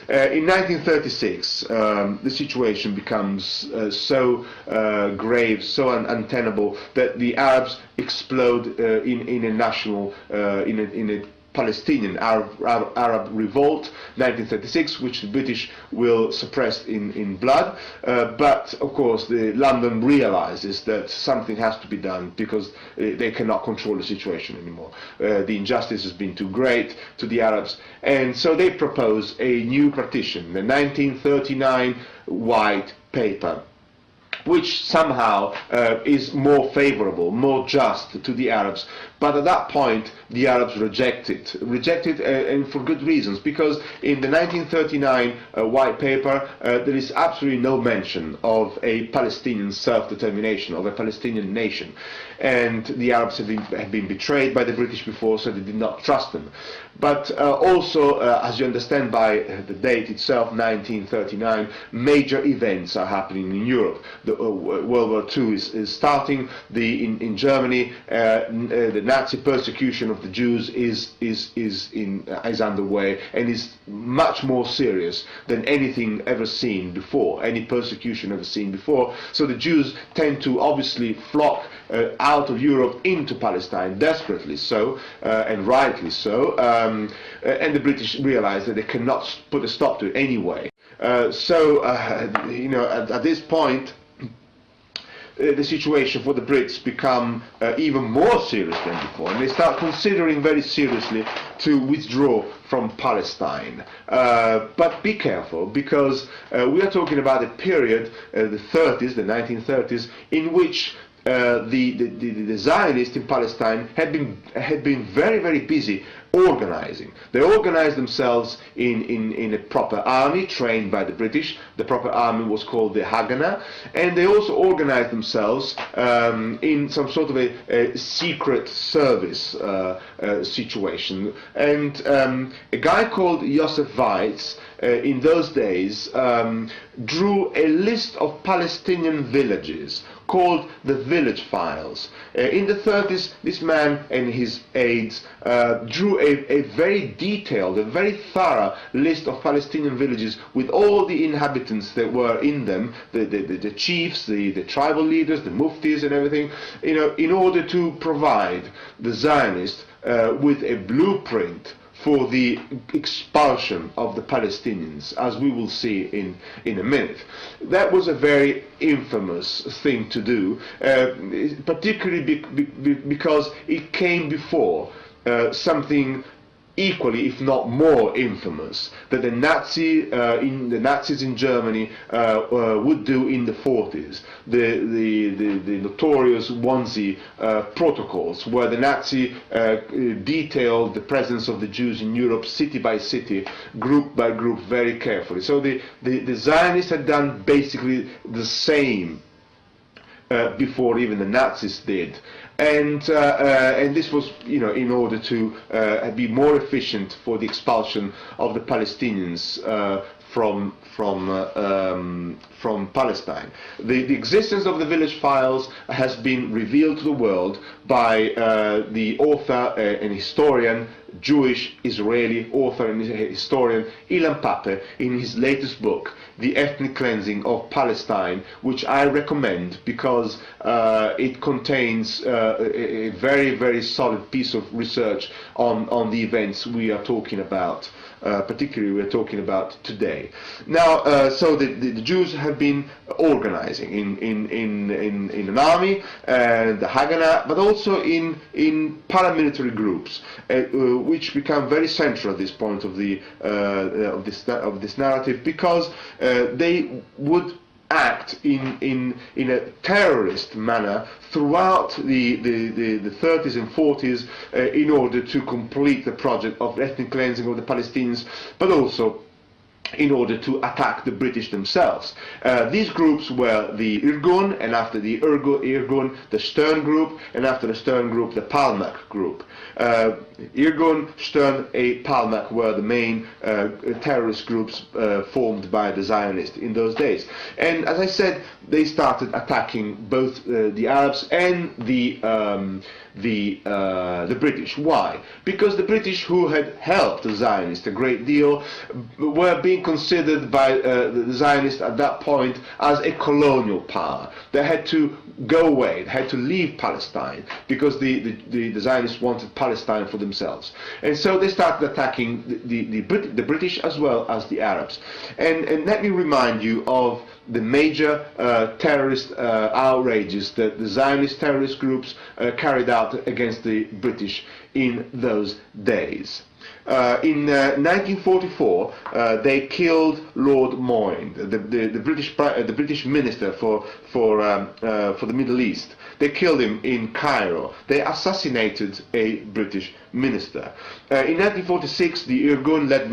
In 1936, the situation becomes so grave, so untenable, that the Arabs explode in a national, in a Palestinian Arab revolt, 1936, which the British will suppress in blood. But of course, London realizes that something has to be done because they cannot control the situation anymore. The injustice has been too great to the Arabs, and so they propose a new partition, the 1939 White Paper, which somehow is more favorable, more just to the Arabs. But at that point, the Arabs reject it, and for good reasons, because in the 1939 White Paper, there is absolutely no mention of a Palestinian self-determination, of a Palestinian nation. And the Arabs have been betrayed by the British before, so they did not trust them. But also, as you understand by the date itself, 1939, major events are happening in Europe. World War II is starting. In Germany, the Nazi persecution of the Jews is underway, and is much more serious than anything ever seen before, any persecution ever seen before. So the Jews tend to obviously flock out of Europe into Palestine, desperately so, and rightly so, and the British realize that they cannot put a stop to it anyway. You know, at this point, the situation for the Brits become even more serious than before, and they start considering very seriously to withdraw from Palestine. But be careful, because we are talking about a period, the 30s, the 1930s, in which the Zionists in Palestine had been very, very busy organizing. They organized themselves in a proper army trained by the British. The proper army was called the Haganah, and they also organized themselves in some sort of a secret service situation. And a guy called Joseph Weitz in those days drew a list of Palestinian villages called the Village Files. In the 30s, this man and his aides drew a very detailed, a very thorough list of Palestinian villages with all the inhabitants that were in them, the chiefs, the tribal leaders, the muftis and everything, you know, in order to provide the Zionists with a blueprint for the expulsion of the Palestinians, as we will see in a minute. That was a very infamous thing to do, particularly because it came before something equally, if not more, infamous that the Nazis in Germany would do in the 40s. The notorious Wannsee protocols, where the Nazi detailed the presence of the Jews in Europe city by city, group by group, very carefully. So the Zionists had done basically the same before even the Nazis did. And this was, you know, in order to be more efficient for the expulsion of the Palestinians from Palestine. The existence of the Village Files has been revealed to the world by the author and historian, Jewish Israeli author and historian Ilan Pappé, in his latest book, The Ethnic Cleansing of Palestine, which I recommend because it contains a very, very solid piece of research on the events we are talking about. Particularly we're talking about today. Now, so the Jews have been organizing in an army, the Haganah, but also in paramilitary groups, which become very central at this point of this narrative, because they would act in a terrorist manner throughout the 30s and 40s in order to complete the project of ethnic cleansing of the Palestinians, but also in order to attack the British themselves. These groups were the Irgun, and after the Irgun, the Stern Group, and after the Stern Group, the Palmach Group. Irgun, Stern, Palmach were the main terrorist groups formed by the Zionists in those days. And as I said, they started attacking both the Arabs and the British. Why? Because the British, who had helped the Zionists a great deal, were being being considered by the Zionists at that point as a colonial power. They had to go away, they had to leave Palestine, because the Zionists wanted Palestine for themselves. And so they started attacking the British as well as the Arabs. And let me remind you of the major terrorist outrages that the Zionist terrorist groups carried out against the British in those days. In 1944, they killed Lord Moyne, the British minister for the Middle East. They killed him in Cairo. They assassinated a British minister. In 1946, the Irgun, led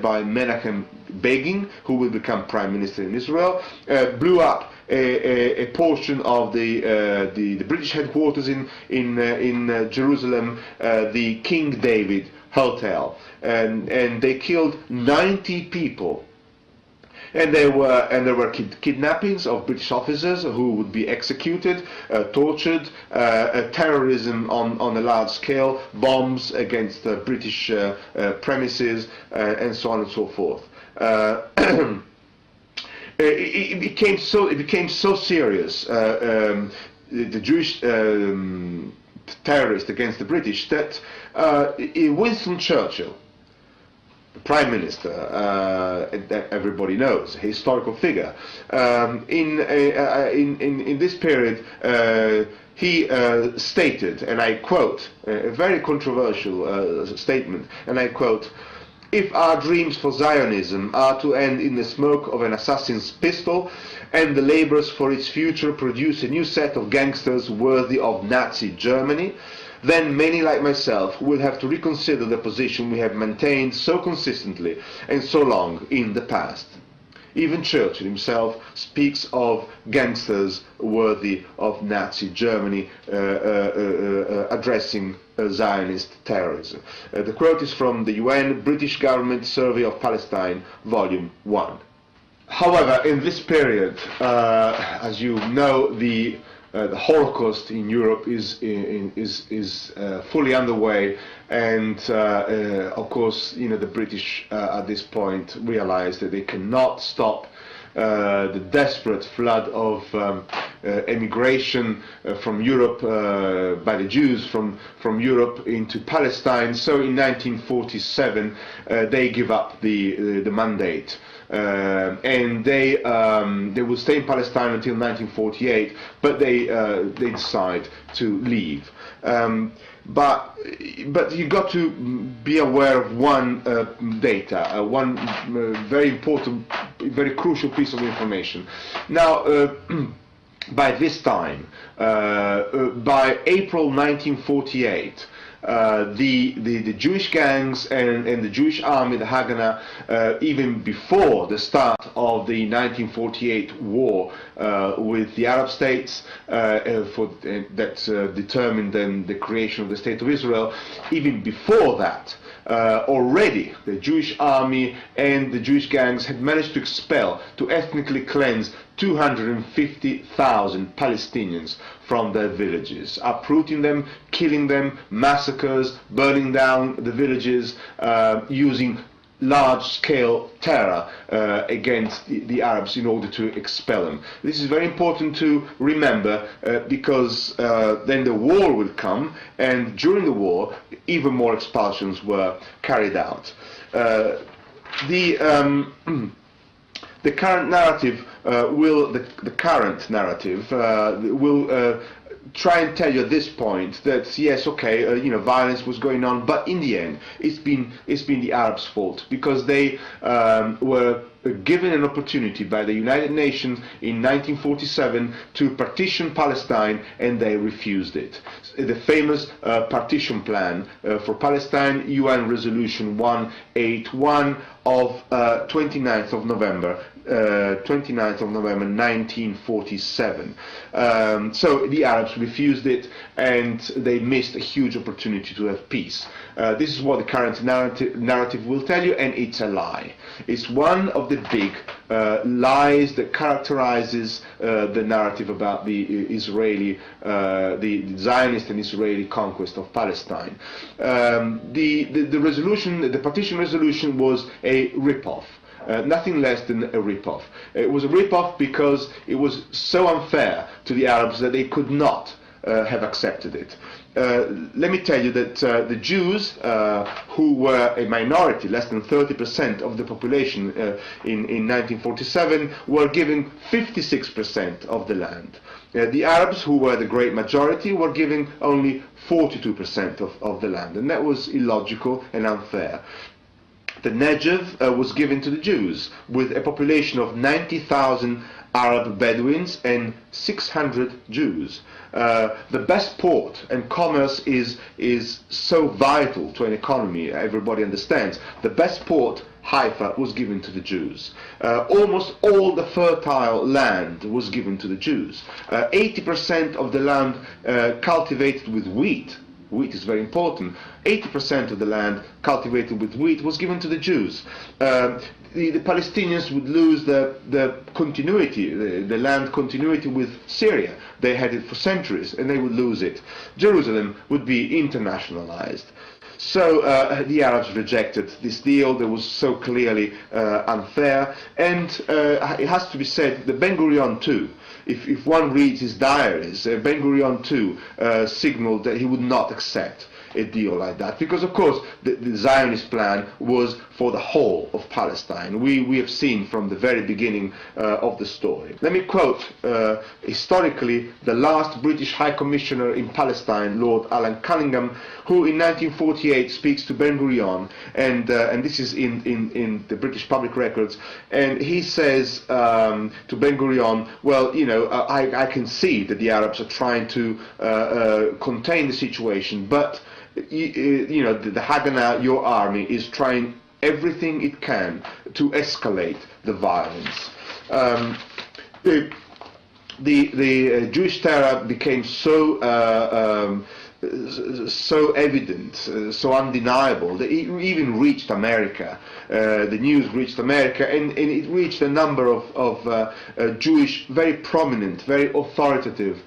by Menachem Begin, who will become prime minister in Israel, blew up a portion of the British headquarters in Jerusalem, the King David Hotel, and they killed 90 people. And there were kidnappings of British officers who would be executed, tortured, terrorism on a large scale, bombs against British premises, and so on and so forth. It became so serious, the Jewish terrorists against the British, that Winston Churchill, the Prime Minister, that everybody knows, a historical figure, in this period, he stated, and I quote, a very controversial statement, and I quote, "If our dreams for Zionism are to end in the smoke of an assassin's pistol, and the labours for its future produce a new set of gangsters worthy of Nazi Germany, then many like myself will have to reconsider the position we have maintained so consistently and so long in the past." Even Churchill himself speaks of gangsters worthy of Nazi Germany, addressing Zionist terrorism. The quote is from the UN British Government Survey of Palestine, Volume 1. However, in this period, as you know, the Holocaust in Europe is fully underway, and of course, you know, the British at this point realized that they cannot stop the desperate flood of emigration from Europe by the Jews from Europe into Palestine. So in 1947 they give up the mandate. And they will stay in Palestine until 1948, but they decide to leave. But you got to be aware of one data, one very important, very crucial piece of information. Now, by this time, by April 1948. The Jewish gangs and the Jewish army, the Haganah, even before the start of the 1948 war with the Arab states that determined then the creation of the State of Israel, even before that, already the Jewish army and the Jewish gangs had managed to expel, to ethnically cleanse 250,000 Palestinians from their villages, uprooting them, killing them, massacres, burning down the villages, using large-scale terror against the Arabs in order to expel them. This is very important to remember because then the war will come, and during the war even more expulsions were carried out. The current narrative will try and tell you at this point that yes, okay, you know, violence was going on, but in the end, it's been the Arabs' fault, because they were given an opportunity by the United Nations in 1947 to partition Palestine, and they refused it. The famous partition plan for Palestine, UN Resolution 181 of 29th of November 1947. So the Arabs refused it, and they missed a huge opportunity to have peace. This is what the current narrative will tell you, and it's a lie. It's one of the big lies that characterizes the narrative about the Israeli, the Zionist and Israeli conquest of Palestine. The resolution, the partition resolution, was a rip-off. Nothing less than a rip-off. It was a rip-off because it was so unfair to the Arabs that they could not have accepted it. Let me tell you that the Jews, who were a minority, less than 30% of the population in 1947, were given 56% of the land. The Arabs, who were the great majority, were given only 42% of the land, and that was illogical and unfair. The Negev was given to the Jews, with a population of 90,000 Arab Bedouins and 600 Jews. The best port, and commerce is so vital to an economy, everybody understands. The best port, Haifa, was given to the Jews. Almost all the fertile land was given to the Jews. 80% of the land cultivated with wheat. Wheat is very important. 80% of the land cultivated with wheat was given to the Jews. The Palestinians would lose the continuity, the land continuity with Syria. They had it for centuries, and they would lose it. Jerusalem would be internationalized. So the Arabs rejected this deal that was so clearly unfair, and it has to be said that Ben-Gurion too, if one reads his diaries, Ben-Gurion too signaled that he would not accept a deal like that, because of course the Zionist plan was for the whole of Palestine. We have seen from the very beginning of the story. Let me quote historically the last British High Commissioner in Palestine, Lord Alan Cunningham, who in 1948 speaks to Ben-Gurion, and this is in the British public records, and he says to Ben-Gurion, well, you know, I can see that the Arabs are trying to contain the situation, but you know, the Haganah, your army, is trying everything it can to escalate the violence. The Jewish terror became so evident, so undeniable, that it even reached America. The news reached America, and it reached a number of Jewish, very prominent, very authoritative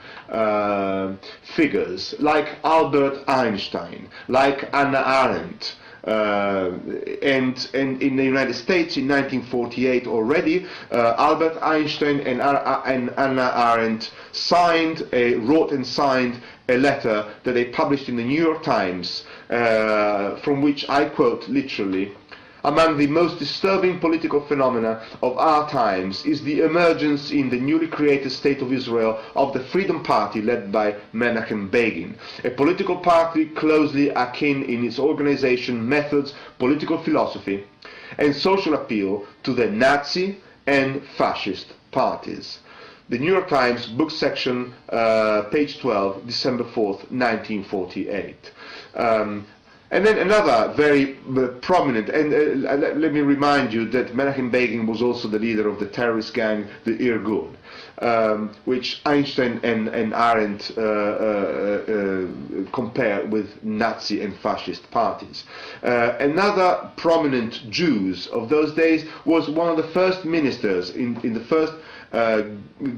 figures, like Albert Einstein, like Hannah Arendt. And in the United States in 1948 already, Albert Einstein and Hannah Arendt wrote and signed a letter that they published in the New York Times, from which I quote literally: "Among the most disturbing political phenomena of our times is the emergence in the newly created State of Israel of the Freedom Party led by Menachem Begin, a political party closely akin in its organization, methods, political philosophy, and social appeal to the Nazi and fascist parties." The New York Times, book section, page 12, December 4th, 1948. And then another very prominent, and let me remind you that Menachem Begin was also the leader of the terrorist gang, the Irgun, which Einstein and Arendt compare with Nazi and fascist parties. Another prominent Jews of those days was one of the first ministers in the first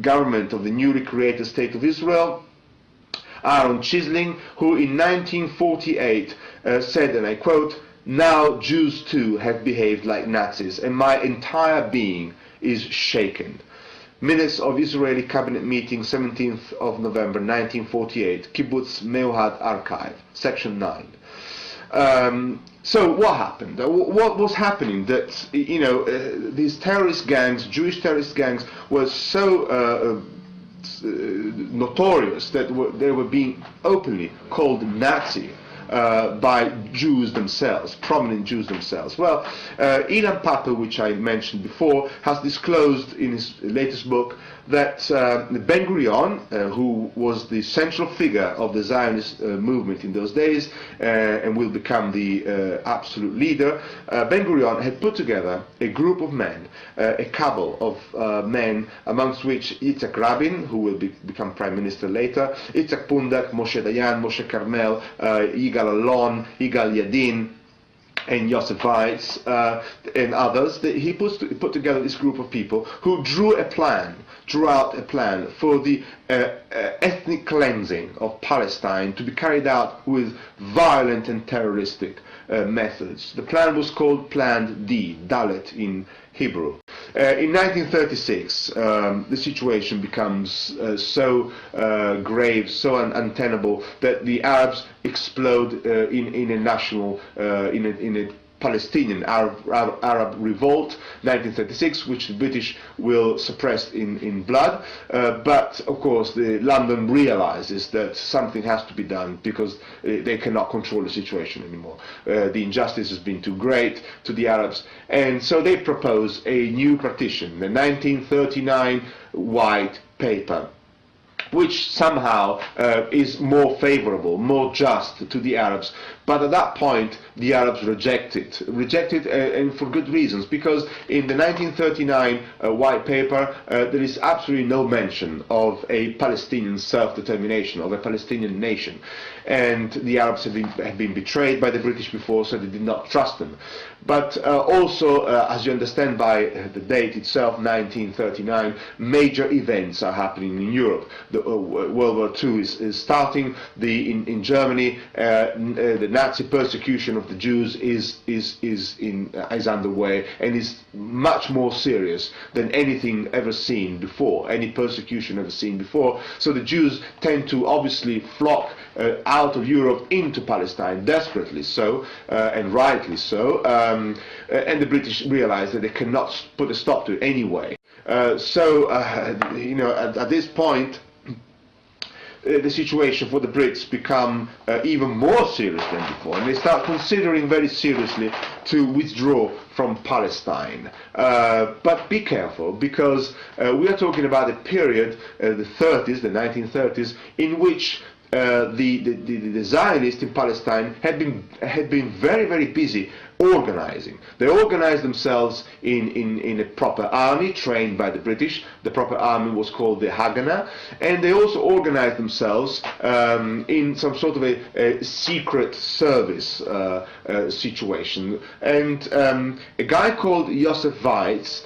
government of the newly created State of Israel, Aaron Chisling, who in 1948 said, and I quote, "Now Jews too have behaved like Nazis, and my entire being is shaken." Minutes of Israeli cabinet meeting, 17th of November 1948, Kibbutz Meuhad Archive, section 9. So what happened? What was happening? That, you know, these terrorist gangs, Jewish terrorist gangs, were so notorious that they were being openly called Nazi by Jews themselves, prominent Jews themselves. Well, Ilan Pappé, which I mentioned before, has disclosed in his latest book that Ben-Gurion, who was the central figure of the Zionist movement in those days and will become the absolute leader, Ben-Gurion had put together a group of men, a cabal of men, amongst which Yitzhak Rabin, who will become prime minister later, Yitzhak Pundak, Moshe Dayan, Moshe Carmel, Yigal Allon, Yigal Yadin, and Joseph Weitz and others, he put together this group of people who drew out a plan for the ethnic cleansing of Palestine to be carried out with violent and terroristic methods. The plan was called Plan D, Dalet in Hebrew. In 1936, the situation becomes so grave, so untenable, that the Arabs explode in a national, in a Palestinian Arab revolt, 1936, which the British will suppress in blood. But of course, London realizes that something has to be done because they cannot control the situation anymore. The injustice has been too great to the Arabs, and so they propose a new partition, the 1939 White Paper, which somehow is more favorable, more just to the Arabs. But at that point, the Arabs reject it, and for good reasons, because in the 1939 White Paper, there is absolutely no mention of a Palestinian self-determination, of a Palestinian nation. And the Arabs have been betrayed by the British before, so they did not trust them. But also, as you understand by the date itself, 1939, major events are happening in Europe. World War II is starting. In Germany, the Nazi persecution of the Jews is underway, and is much more serious than anything ever seen before, any persecution ever seen before. So the Jews tend to obviously flock out of Europe into Palestine, desperately so, and rightly so, and the British realize that they cannot put a stop to it anyway. You know, at this point, the situation for the Brits become even more serious than before, and they start considering very seriously to withdraw from Palestine. But be careful, because we are talking about a period, the 30s, the 1930s, in which the Zionists in Palestine had been very, very busy organizing. They organized themselves in a proper army trained by the British. The proper army was called the Haganah, and they also organized themselves in some sort of a secret service situation. And a guy called Joseph Weitz